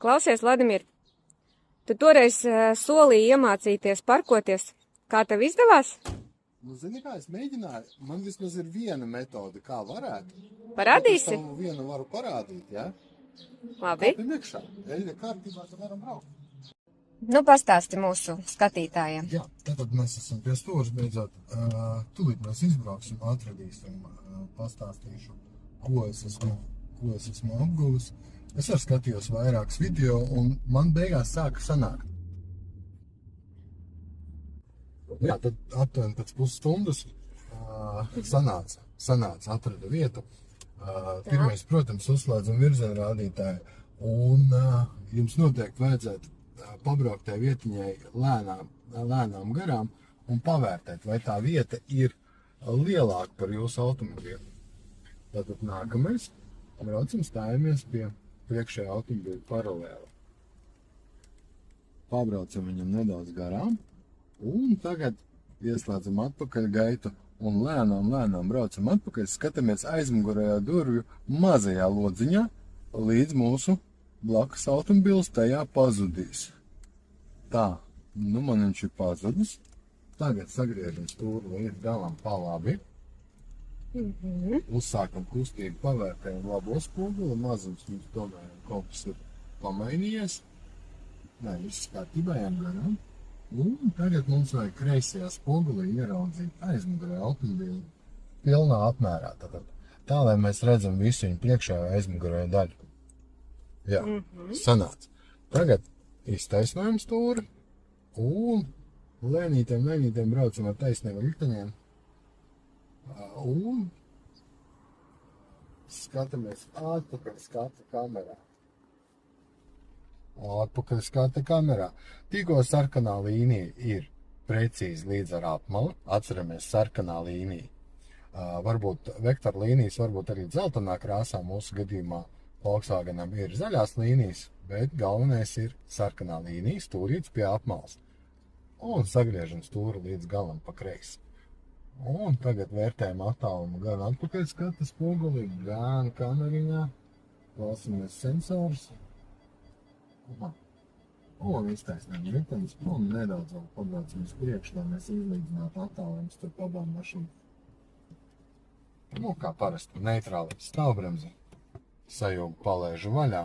Klausies, Vladimir, tu toreiz solīji iemācīties parkoties. Kā tev izdevās? Nu, zini kā, es mēģināju. Man vismaz ir viena metode, kā varētu. Parādīsi? Es tavu vienu varu parādīt, ja? Labi. Kāpēc iekšā? Eļļa kārtībā, tad varam braukt. Nu, pastāsti mūsu skatītājiem. Jā, tātad mēs esam pie stūras beidzot. Tūlīt mēs izbrauksim, atradīsim, pastāstīšu, ko es esmu apguvis. Es arī skatījos vairākas video, un man beigās sāka sanākt. Jā, tad aptuveni pēc pusstundas sanāca, atrada vietu. Pirmais, protams, uzslēdzam virziena rādītāju, un jums noteikti vajadzētu pabraukt tai vietiņai lēnām garām un pavērtēt, vai tā vieta ir lielāka par jūsu automobīlu. Tātad nākamais, braucam, stājamies pie priekšējā automobīļa paralēli. Pabraucam viņam nedaudz garām, un tagad ieslēdzam atpakaļ gaitu un lēnām braucam atpakaļ, skatāmies aizmugurējā durvju mazajā lodziņā, līdz mūsu blakus automobīls tajā pazudīs. Tā, nu man viņš ir pazudis. Tagad sagriežam stūri līdz galam pa labi. Uzsākam kustību, pavērtējam labo spoguli, mazums mums tomēr kaut kas ir pamainījies. Nē, viss kārtībā garām. Un tagad mums vajag kreisajā spogulī ieraudzīt aizmugurē automobīlu pilnā apmērā. Tā, lai mēs redzam visu viņu priekšējo aizmugurē daļu. Jā, sanāca. Tagad iztaisnojam stūri un lēnītēm braucam ar taisniem riteņiem. Un skatāmies atpakaļ skata kamerā. Tikko sarkanā līnija ir precīzi līdz ar apmali. Atceramies sarkanā līnija. Varbūt vektora līnijas, varbūt arī dzeltenā krāsā mūsu gadījumā Volkswagenam ir zaļās līnijas, bet galvenais ir sarkanā līnija, stūrīts pie apmales. Un sagriežam stūri līdz galam pa kreisi. Un tagad vērtējam attālumu gan atpakaļ skata spogulī, gan kameriņā. Klausamies sensors. Un iztaisnām riteņus, un nedaudz vēl pabraucam uz priekšu, lai mēs izlīdzinātu attālumus starp abām mašīnām. Nu, kā parasti, neitrāli stāvbremzi. Sajūgu palaižu vaļā.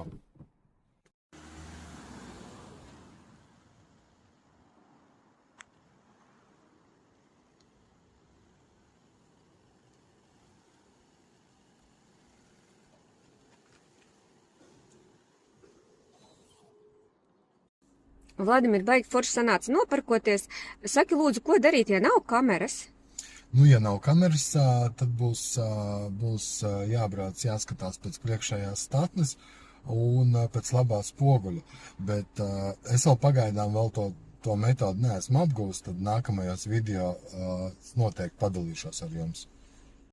Vladimir, baigi forši sanāca noparkoties. Saki, lūdzu, ko darīt, ja nav kameras? Nu, ja nav kameras, tad būs jābrauc, jāskatās pēc priekšējās statnes un pēc labā spoguļa. Bet es vēl pagaidām vēl to metodu neesmu apgūst, tad nākamajos video noteikti padalīšos ar jums.